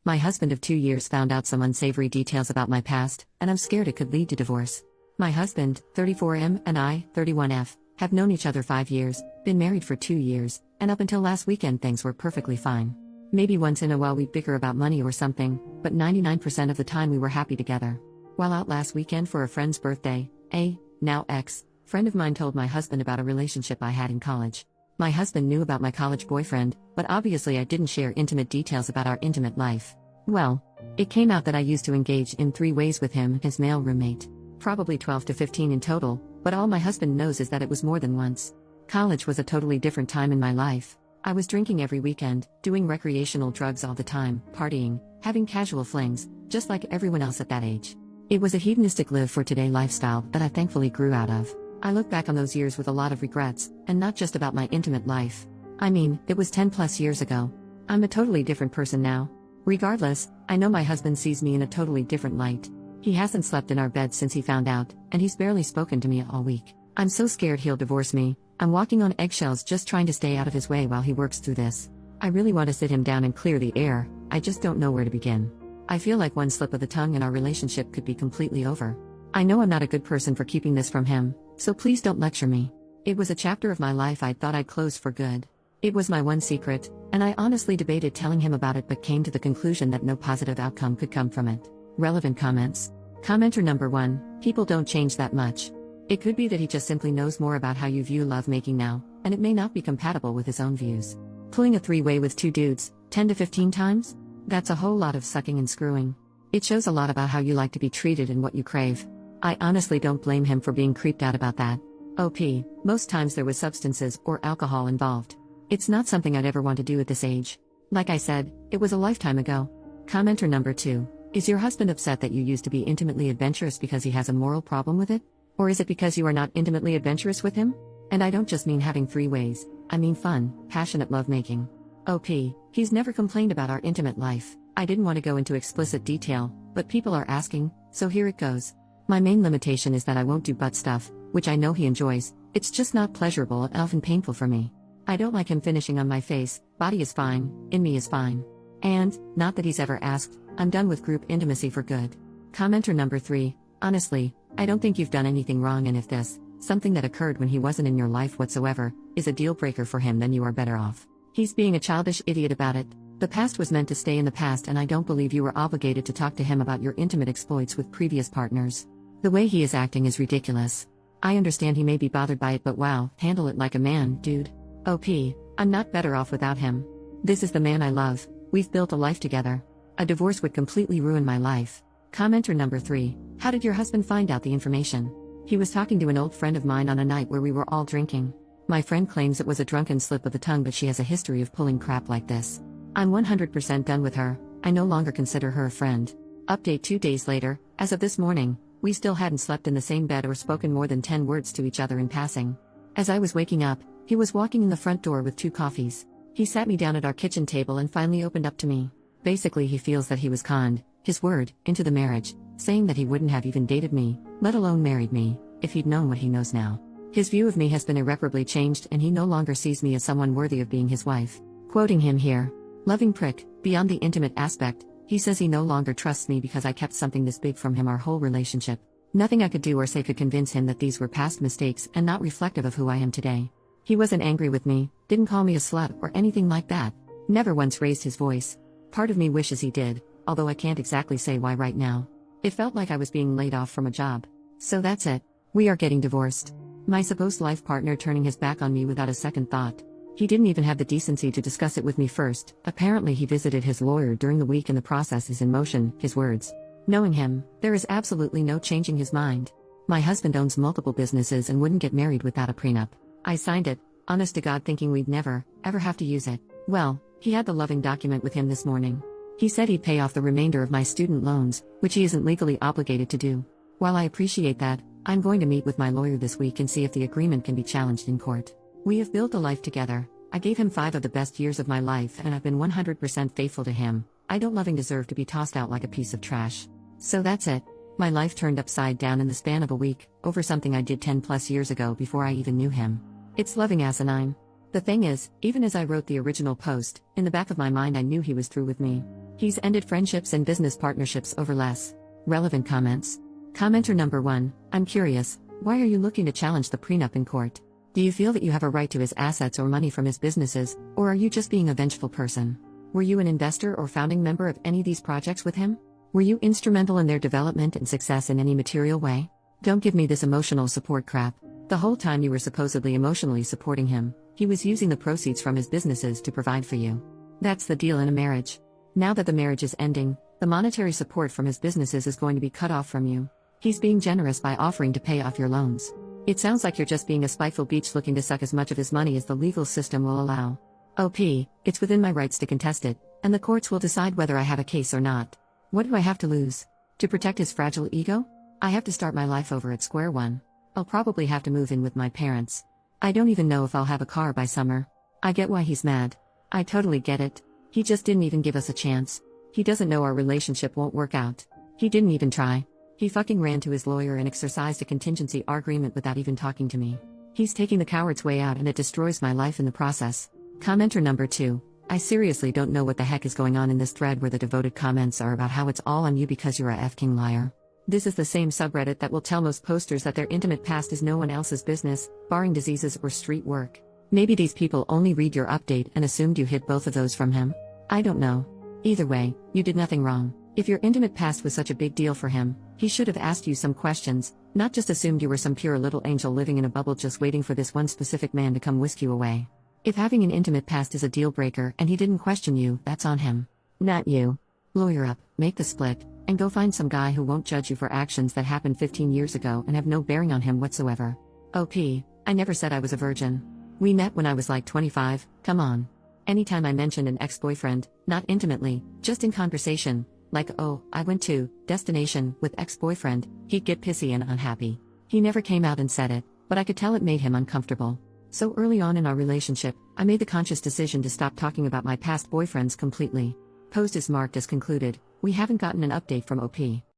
My husband of 2 years found out some unsavory details about my past, and I'm scared it could lead to divorce. My husband, 34M, and I, 31F, have known each other 5 years, been married for 2 years, and up until last weekend things were perfectly fine. Maybe once in a while we'd bicker about money or something, but 99% of the time we were happy together. While out last weekend for a friend's birthday, a, now ex, friend of mine told my husband about a relationship I had in college. My husband knew about my college boyfriend, but obviously I didn't share intimate details about our intimate life. Well, it came out that I used to engage in 3 ways with him, his male roommate. Probably 12 to 15 in total, but all my husband knows is that it was more than once. College was a totally different time in my life. I was drinking every weekend, doing recreational drugs all the time, partying, having casual flings, just like everyone else at that age. It was a hedonistic live-for-today lifestyle that I thankfully grew out of. I look back on those years with a lot of regrets, and not just about my intimate life. I mean, it was 10 plus years ago. I'm a totally different person now. Regardless, I know my husband sees me in a totally different light. He hasn't slept in our bed since he found out, and he's barely spoken to me all week. I'm so scared he'll divorce me. I'm walking on eggshells just trying to stay out of his way while he works through this. I really want to sit him down and clear the air, I just don't know where to begin. I feel like one slip of the tongue and our relationship could be completely over. I know I'm not a good person for keeping this from him, so please don't lecture me. It was a chapter of my life I thought I'd close for good. It was my one secret, and I honestly debated telling him about it but came to the conclusion that no positive outcome could come from it. Relevant comments. Commenter number 1, people don't change that much. It could be that he just simply knows more about how you view lovemaking now, and it may not be compatible with his own views. Pulling a 3-way with 2 dudes, 10 to 15 times? That's a whole lot of sucking and screwing. It shows a lot about how you like to be treated and what you crave. I honestly don't blame him for being creeped out about that. OP, most times there was substances or alcohol involved. It's not something I'd ever want to do at this age. Like I said, it was a lifetime ago. Commenter number 2. Is your husband upset that you used to be intimately adventurous because he has a moral problem with it? Or is it because you are not intimately adventurous with him? And I don't just mean having 3 ways, I mean fun, passionate lovemaking. OP, he's never complained about our intimate life. I didn't want to go into explicit detail, but people are asking, so here it goes. My main limitation is that I won't do butt stuff, which I know he enjoys. It's just not pleasurable and often painful for me. I don't like him finishing on my face. Body is fine, in me is fine. And, not that he's ever asked, I'm done with group intimacy for good. Commenter number 3, honestly, I don't think you've done anything wrong, and if this, something that occurred when he wasn't in your life whatsoever, is a deal breaker for him, then you are better off. He's being a childish idiot about it. The past was meant to stay in the past, and I don't believe you were obligated to talk to him about your intimate exploits with previous partners. The way he is acting is ridiculous. I understand he may be bothered by it, but wow, handle it like a man, dude. OP, I'm not better off without him. This is the man I love. We've built a life together. A divorce would completely ruin my life. Commenter number 3, how did your husband find out the information? He was talking to an old friend of mine on a night where we were all drinking. My friend claims it was a drunken slip of the tongue, but she has a history of pulling crap like this. I'm 100% done with her. I no longer consider her a friend. Update 2 days later, as of this morning, we still hadn't slept in the same bed or spoken more than 10 words to each other in passing. As I was waking up, he was walking in the front door with 2 coffees. He sat me down at our kitchen table and finally opened up to me. Basically, he feels that he was conned, his word, into the marriage, saying that he wouldn't have even dated me, let alone married me, if he'd known what he knows now. His view of me has been irreparably changed, and he no longer sees me as someone worthy of being his wife. Quoting him here, loving prick, beyond the intimate aspect, he says he no longer trusts me because I kept something this big from him our whole relationship. Nothing I could do or say could convince him that these were past mistakes and not reflective of who I am today. He wasn't angry with me, didn't call me a slut or anything like that. Never once raised his voice. Part of me wishes he did, although I can't exactly say why right now. It felt like I was being laid off from a job. So that's it. We are getting divorced. My supposed life partner turning his back on me without a second thought. He didn't even have the decency to discuss it with me first. Apparently he visited his lawyer during the week and the process is in motion, his words. Knowing him, there is absolutely no changing his mind. My husband owns multiple businesses and wouldn't get married without a prenup. I signed it, honest to God, thinking we'd never, ever have to use it. Well, he had the loving document with him this morning. He said he'd pay off the remainder of my student loans, which he isn't legally obligated to do. While I appreciate that, I'm going to meet with my lawyer this week and see if the agreement can be challenged in court. We have built a life together. I gave him 5 of the best years of my life and I've been 100% faithful to him. I don't loving deserve to be tossed out like a piece of trash. So that's it. My life turned upside down in the span of a week, over something I did 10 plus years ago before I even knew him. It's loving asinine. The thing is, even as I wrote the original post, in the back of my mind I knew he was through with me. He's ended friendships and business partnerships over less relevant comments. Commenter number 1, I'm curious, why are you looking to challenge the prenup in court? Do you feel that you have a right to his assets or money from his businesses, or are you just being a vengeful person? Were you an investor or founding member of any of these projects with him? Were you instrumental in their development and success in any material way? Don't give me this emotional support crap. The whole time you were supposedly emotionally supporting him, he was using the proceeds from his businesses to provide for you. That's the deal in a marriage. Now that the marriage is ending, the monetary support from his businesses is going to be cut off from you. He's being generous by offering to pay off your loans. It sounds like you're just being a spiteful beach looking to suck as much of his money as the legal system will allow. OP, it's within my rights to contest it, and the courts will decide whether I have a case or not. What do I have to lose? To protect his fragile ego? I have to start my life over at square one. I'll probably have to move in with my parents. I don't even know if I'll have a car by summer. I get why he's mad. I totally get it. He just didn't even give us a chance. He doesn't know our relationship won't work out. He didn't even try. He fucking ran to his lawyer and exercised a contingency agreement without even talking to me. He's taking the coward's way out and it destroys my life in the process. Commenter number 2, I seriously don't know what the heck is going on in this thread where the devoted comments are about how it's all on you because you're a f-king liar. This is the same subreddit that will tell most posters that their intimate past is no one else's business, barring diseases or street work. Maybe these people only read your update and assumed you hid both of those from him. I don't know. Either way, you did nothing wrong. If your intimate past was such a big deal for him, he should have asked you some questions, not just assumed you were some pure little angel living in a bubble just waiting for this one specific man to come whisk you away. If having an intimate past is a deal breaker and he didn't question you, that's on him. Not you. Lawyer up, make the split, and go find some guy who won't judge you for actions that happened 15 years ago and have no bearing on him whatsoever. OP, I never said I was a virgin. We met when I was like 25, come on. Anytime I mentioned an ex-boyfriend, not intimately, just in conversation, like oh, I went to destination with ex-boyfriend, he'd get pissy and unhappy. He never came out and said it, but I could tell it made him uncomfortable. So early on in our relationship, I made the conscious decision to stop talking about my past boyfriends completely. Post is marked as concluded. We haven't gotten an update from OP.